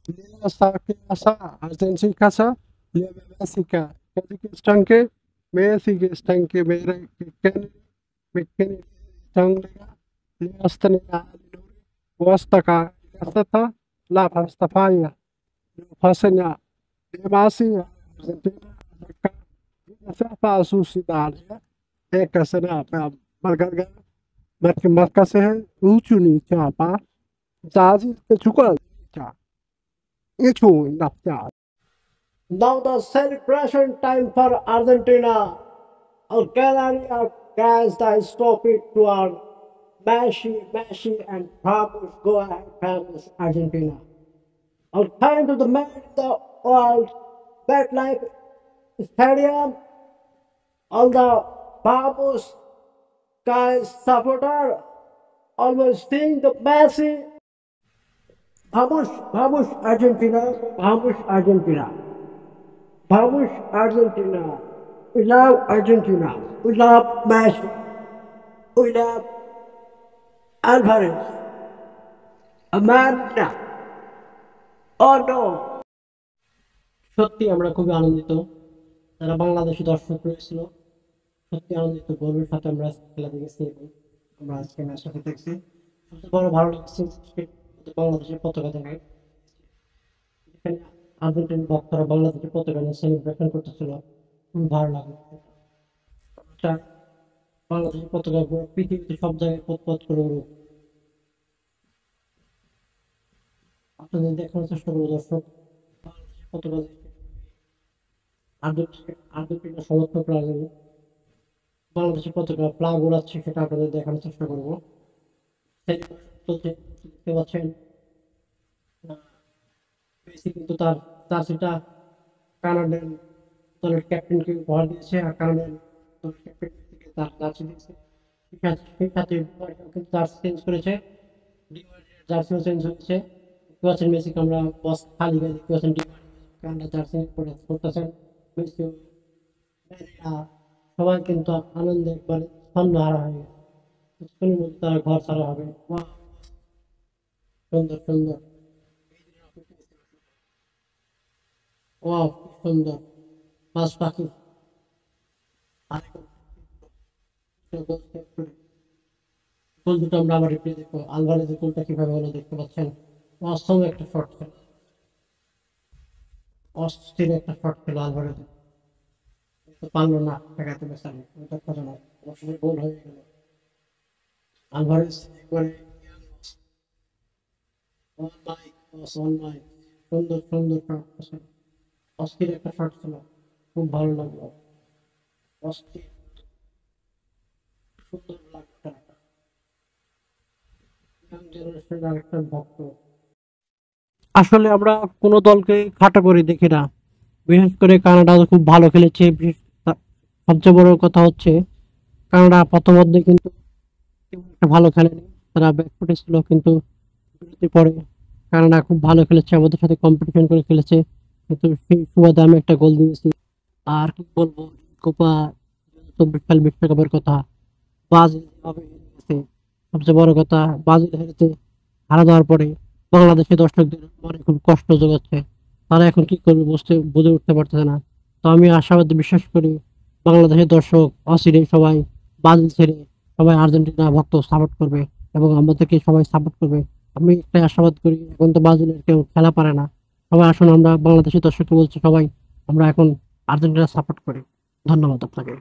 Lea sabe asa Argentina casa Lea Bélgica que están que Messi que están que mere que están Lea están ya Wastaka Estata La Pastafaya Fasenya Lea Masi Argentina acá esa para sociedade é que será para marcar marcar se útil ni chapa Zazi ke chukal cha ichu napcha. Now the celebration time for Argentina. Algeria guys that stop it to our Messi and Ramos go ahead famous Argentina. I'll turn to the man of the world MetLife Stadium. All the Ramos guys supporter always seeing the Messi. Vamos Argentina, vamos Argentina, vamos Argentina. We love Argentina. We love Messi. We love Alvarez. Amanda. Oh no. সত্যি আমরা খুবই আনন্দিত যারা বাংলাদেশি দর্শক রয়েছিল সত্যি আনন্দিত গর্বের সাথে আমরা খেলা দেখেছি এবং আমরা আজকে ম্যাচটা দেখছি সবচেয়ে বড় ভালো লাগছে বাংলাদেশের পতাকা দেখে এখানে আর্জেন্টিন ভক্তরা বাংলাদেশের পতাকা নিয়ে সেলিব্রেশন করতেছিল খুবই ভালো লাগলো চাই বাংলাদেশের পতাকা পৃথিবীতে সব জায়গায় পথ করে উড়ুক আপনাদের দেখানোর চেষ্টা করবো দর্শক বাংলাদেশের পতাকা আর্জেন্টিনার সমর্থকরা বাংলাদেশের পতাকা ফ্ল্যাগ উড়াচ্ছে সেটা আপনাদের দেখানোর চেষ্টা করবো চলছে দেখতে পাচ্ছেন মেসি কিন্তু তার জার্সিটা কানাডিয়ান দলের ক্যাপ্টেনকে উপহার দিয়েছে আর কানাডিয়ান দলের ক্যাপ্টেন তার জার্সি দিয়েছে সেই সাথে কিন্তু জার্সি চেঞ্জ করেছে জার্সিও চেঞ্জ হয়েছে দেখতে পাচ্ছেন মেসিকে আমরা বস খালি গায়ে দেখতে পাচ্ছেন কানাডা জার্সি করতেছেন মেসিও সবাই কিন্তু আনন্দে একবারে ছন্দহারা হয়ে গেছে কিছুক্ষণের মধ্যে তারা ঘর ছাড়া হবে সুন্দর সুন্দর ওয়াও সুন্দর মাছ পাখি গোল দুটো আমরা আবার রিপ্লে দেখবো আলভারেজের গোলটা কিভাবে হলো দেখতে পাচ্ছেন অসম একটা শট ছিল অস্থির একটা শট ছিল আলভারেজের পারলো না ঠেকাতে বেসারি ওটা কথা নয় অবশ্যই গোল হয়ে গেল আলভারেজ একবারে সুন্দর সুন্দর শট অস্থির একটা শট ছিল খুব ভালো লাগলো অস্থির সুন্দর লাগলো আরেকটা ভক্ত আসলে আমরা কোনো দলকে খাটো করে দেখি না বিশেষ করে কানাডা খুব ভালো খেলেছে সবচেয়ে বড় কথা হচ্ছে কানাডা প্রথমার্ধে কিন্তু একটা ভালো খেলেনি তারা ব্যাকফুটে ছিল কিন্তু বিরতির পরে কানাডা খুব ভালো খেলেছে আমাদের সাথে কম্পিটিশন করে খেলেছে কিন্তু সেই সুবাদে আমি একটা গোল দিয়েছি আর কি বলবো কোপা 2024 সাল বিশ্বকাপের কথা ব্রাজিল যেভাবে হেরে গেছে সবচেয়ে বড় কথা ব্রাজিল হেরেছে হারা যাওয়ার পরে বাংলাদেশের দর্শকদের মনে খুব কষ্ট জোগাচ্ছে তারা এখন কি করবে বুঝে উঠতে পারতেছে না তো আমি আশাবাদী বিশ্বাস করি বাংলাদেশের দর্শক অচিরেই সবাই ব্রাজিল ছেড়ে সবাই আর্জেন্টিনা ভক্ত সাপোর্ট করবে এবং আমাদেরকে সবাই সাপোর্ট করবে আমি একটাই আশাবাদ করি এখন তো ব্রাজিলের কেউ খেলা পারে না সবাই আসুন আমরা বাংলাদেশের দর্শককে বলছি সবাই আমরা এখন আর্জেন্টিনা সাপোর্ট করি ধন্যবাদ আপনাকে